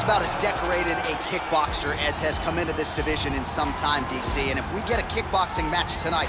about as decorated a kickboxer as has come into this division in some time, DC. And if we get a kickboxing match tonight,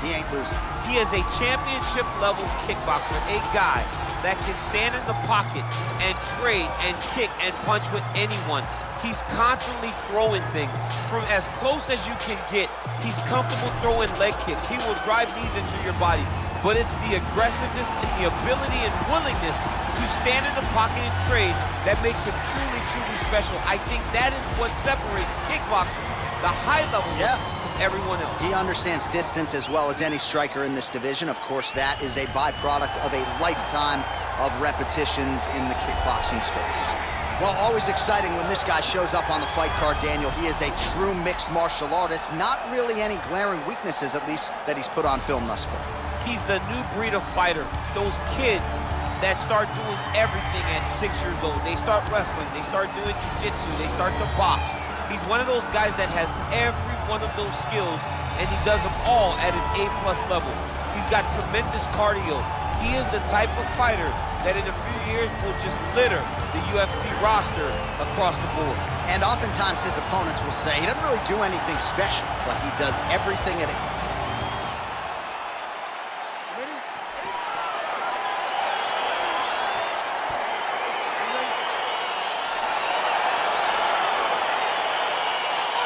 he ain't losing. He is a championship-level kickboxer, a guy that can stand in the pocket and trade and kick and punch with anyone. He's constantly throwing things from as close as you can get. He's comfortable throwing leg kicks. He will drive knees into your body. But it's the aggressiveness and the ability and willingness to stand in the pocket and trade that makes him truly, truly special. I think that is what separates kickboxing, the high level, from everyone else. He understands distance as well as any striker in this division. Of course, that is a byproduct of a lifetime of repetitions in the kickboxing space. Well, always exciting when this guy shows up on the fight card, Daniel. He is a true mixed martial artist. Not really any glaring weaknesses, at least, that he's put on film thus far. He's the new breed of fighter. Those kids that start doing everything at 6 years old. They start wrestling, they start doing jiu-jitsu, they start to box. He's one of those guys that has every one of those skills, and he does them all at an A+ level. He's got tremendous cardio. He is the type of fighter that in a few years will just litter the UFC roster across the board. And oftentimes his opponents will say he doesn't really do anything special, but he does everything at it.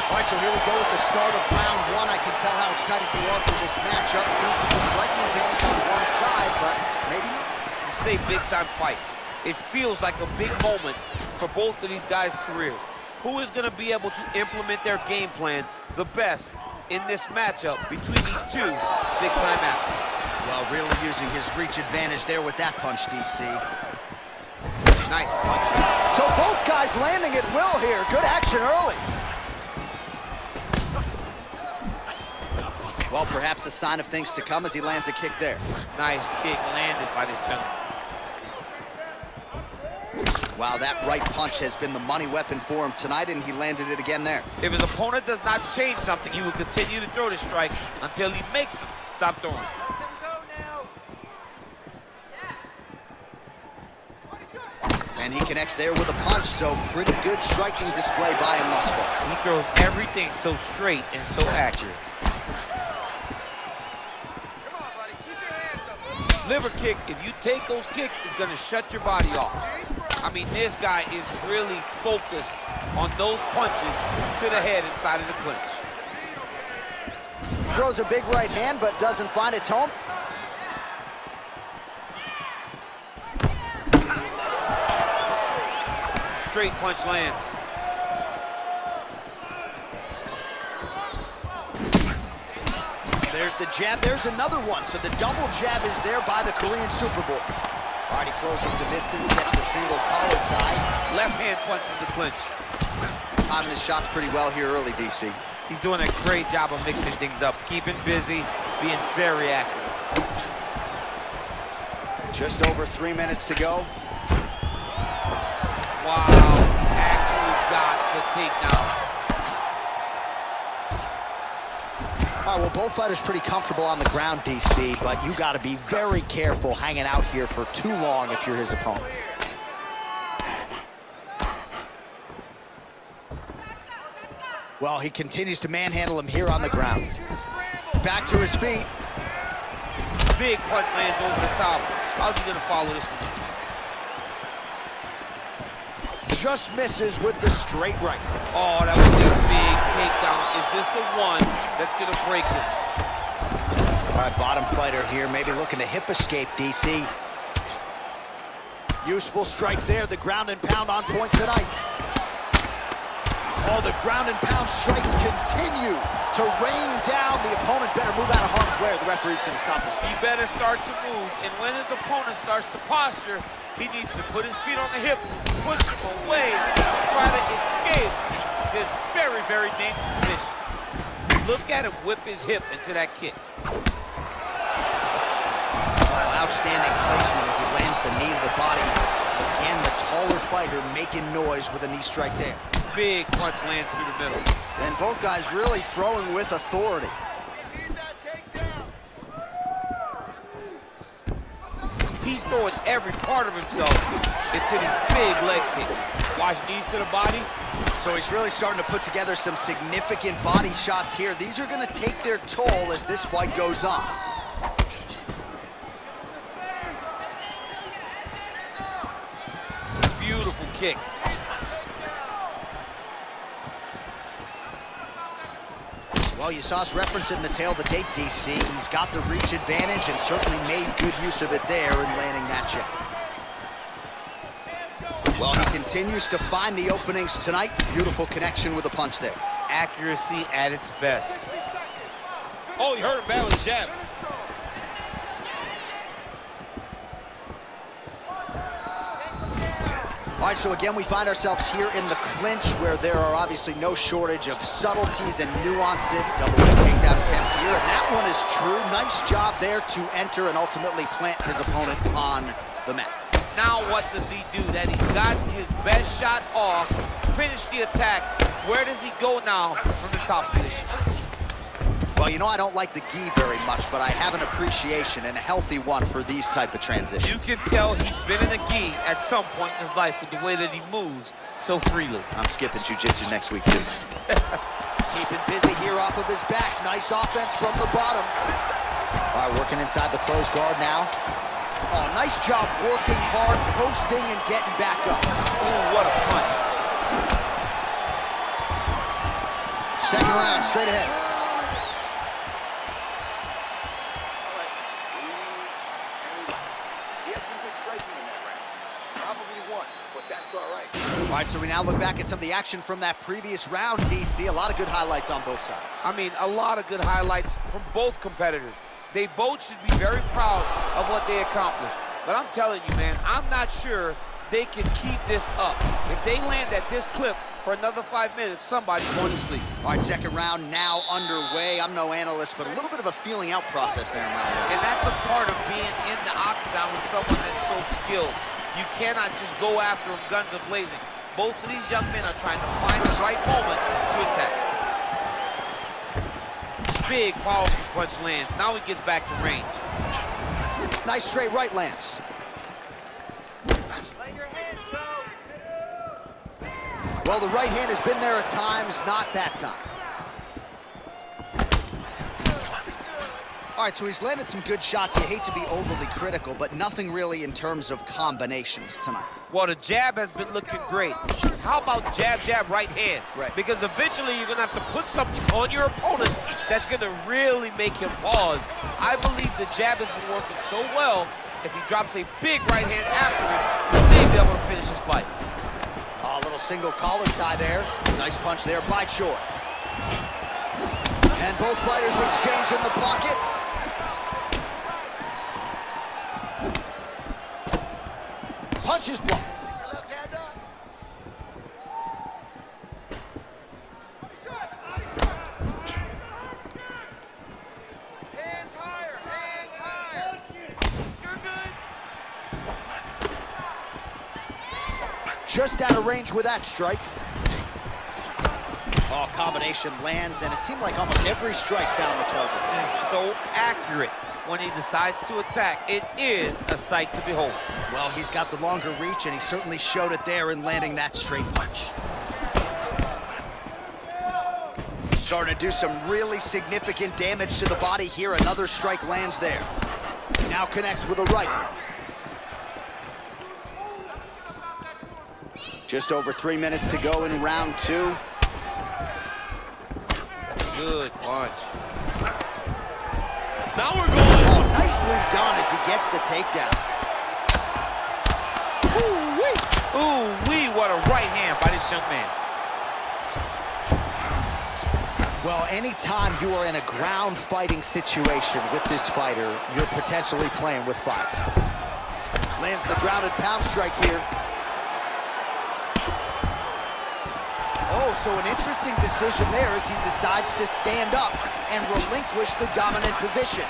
All right, so here we go with the start of round one. I can tell how excited you are for this matchup. Seems to be striking advantage on one side, but maybe not. This is a big-time fight. It feels like a big moment for both of these guys' careers. Who is going to be able to implement their game plan the best in this matchup between these two big-time athletes? Well, really using his reach advantage there with that punch, DC. Nice punch. So both guys landing at will here. Good action early. Well, perhaps a sign of things to come as he lands a kick there. Nice kick landed by this gentleman. Wow, that right punch has been the money weapon for him tonight, and he landed it again there. If his opponent does not change something, he will continue to throw the strike until he makes him stop throwing. And he connects there with a punch, so pretty good striking display by him thus far. He throws everything so straight and so accurate. Liver kick, if you take those kicks, it's going to shut your body off. I mean, this guy is really focused on those punches to the head inside of the clinch. Throws a big right hand, but doesn't find its home. Straight punch lands. There's the jab, there's another one. So the double jab is there by the Korean Super Bowl. All right, he closes the distance, gets the single collar tie. Left hand punch in the clinch. Timing his shots pretty well here early, DC. He's doing a great job of mixing things up, keeping busy, being very accurate. Just over 3 minutes to go. Wow, actually got the takedown. All right, well, both fighters pretty comfortable on the ground, DC, but you got to be very careful hanging out here for too long if you're his opponent. Well, he continues to manhandle him here on the ground. Back to his feet. Big punch lands over the top. How's he gonna follow this one? Just misses with the straight right. Oh, that was a big takedown. Is this the one that's gonna break him? All right, bottom fighter here, maybe looking to hip escape, DC. Useful strike there, the ground and pound on point tonight. Oh, the ground and pound strikes continue to rain down. The opponent better move out of harm's way or the referee's gonna stop this. He better start to move, and when his opponent starts to posture, he needs to put his feet on the hip, push him away, try to escape this very, very dangerous position. Look at him whip his hip into that kick. Outstanding placement as he lands the knee to the body. Again, the taller fighter making noise with a knee strike there. Big punch lands through the middle. And both guys really throwing with authority. He's throwing every part of himself into these big leg kicks. Watch knees to the body. So he's really starting to put together some significant body shots here. These are going to take their toll as this fight goes on. Beautiful kick. Well, you saw us referencing the tail of the tape, DC. He's got the reach advantage and certainly made good use of it there in landing that jab. Well, he continues to find the openings tonight. Beautiful connection with a punch there. Accuracy at its best. Oh, he hurt him badly, jab. All right, so again, we find ourselves here in the clinch where there are obviously no shortage of subtleties and nuances. Double leg takedown attempt here, and that one is true. Nice job there to enter and ultimately plant his opponent on the mat. Now what does he do? That he's gotten his best shot off, finished the attack. Where does he go now from the top position? Well, you know I don't like the gi very much, but I have an appreciation and a healthy one for these type of transitions. You can tell he's been in the gi at some point in his life with the way that he moves so freely. I'm skipping jiu-jitsu next week, too. Keeping busy here off of his back. Nice offense from the bottom. All right, working inside the closed guard now. Oh, nice job working hard, posting, and getting back up. Ooh, what a punch. Second round, straight ahead. All right, so we now look back at some of the action from that previous round, DC. A lot of good highlights on both sides. I mean, a lot of good highlights from both competitors. They both should be very proud of what they accomplished. But I'm telling you, man, I'm not sure they can keep this up. If they land at this clip for another 5 minutes, somebody's going to sleep. All right, second round now underway. I'm no analyst, but a little bit of a feeling out process there in round one. And that's a part of being in the octagon with someone that's so skilled. You cannot just go after them guns a-blazing. Both of these young men are trying to find the right moment to attack. Big, powerful punch lands. Now he gets back to range. Nice straight right lands. Well, the right hand has been there at times, not that time. All right, so he's landed some good shots. You hate to be overly critical, but nothing really in terms of combinations tonight. Well, the jab has been looking great. How about jab, jab, right hand? Right. Because eventually you're going to have to put something on your opponent that's going to really make him pause. I believe the jab has been working so well, if he drops a big right hand after it, he may be able to finish his fight. Oh, a little single collar tie there. Nice punch there by Choi. And both fighters exchange in the pocket. Punch is blocked. Left hand up. Hands higher, hands higher. You're good. Just out of range with that strike. Oh, combination lands, and it seemed like almost every strike found the target. He's so accurate. When he decides to attack, it is a sight to behold. Well, he's got the longer reach, and he certainly showed it there in landing that straight punch. Starting to do some really significant damage to the body here. Another strike lands there. Now connects with a right. Just over 3 minutes to go in round two. Good punch. Now we're going. Oh, nicely done as he gets the takedown. Ooh-wee. Ooh-wee, what a right hand by this young man. Well, anytime you are in a ground fighting situation with this fighter, you're potentially playing with fire. Lands the grounded pound strike here. Oh, so an interesting decision there as he decides to stand up and relinquish the dominant position.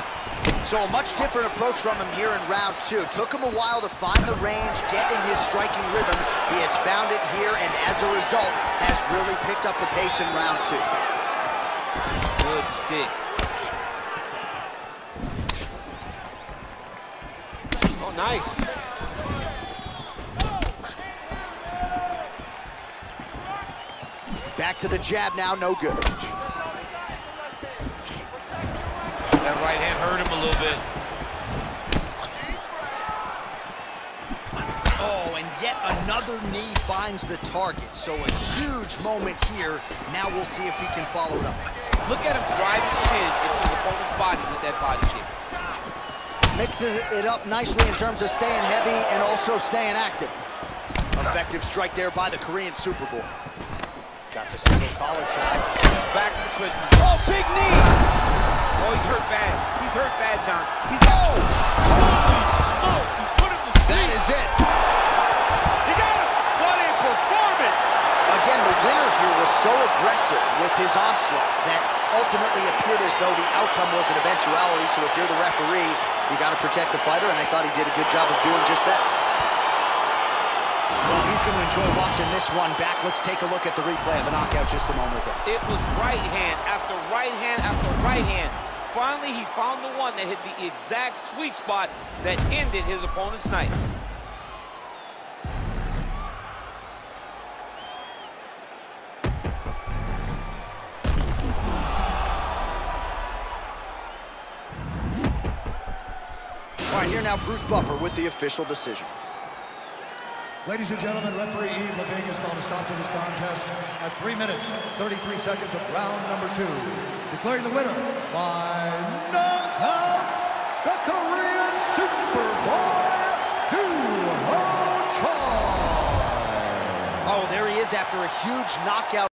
So a much different approach from him here in round two. Took him a while to find the range, get in his striking rhythms. He has found it here, and as a result, has really picked up the pace in round two. Good stick. Oh, nice. Back to the jab now, no good. That right hand hurt him a little bit. Oh, and yet another knee finds the target. So a huge moment here. Now we'll see if he can follow it up. Look at him drive his chin into the opponent's body with that body kick. Mixes it up nicely in terms of staying heavy and also staying active. Effective strike there by the Korean Superboy. Got the single collar tie. Back to the Christmas. Oh, big knee! Oh, he's hurt bad. He's hurt bad, John. He's holy smokes! He put him to sleep. That is it. He got him. What a performance! Again, the winner here was so aggressive with his onslaught that ultimately appeared as though the outcome was an eventuality. So if you're the referee, you got to protect the fighter, and I thought he did a good job of doing just that. Well, he's going to enjoy watching this one back. Let's take a look at the replay of the knockout just a moment ago. It was right hand after right hand after right hand. Finally, he found the one that hit the exact sweet spot that ended his opponent's night. All right, here now Bruce Buffer with the official decision. Ladies and gentlemen, referee Yves Lavigne has called a stop to this contest at 3 minutes, 33 seconds of round number 2. Declaring the winner by knockout, the Korean Superboy, doohochoi. Oh, there he is after a huge knockout.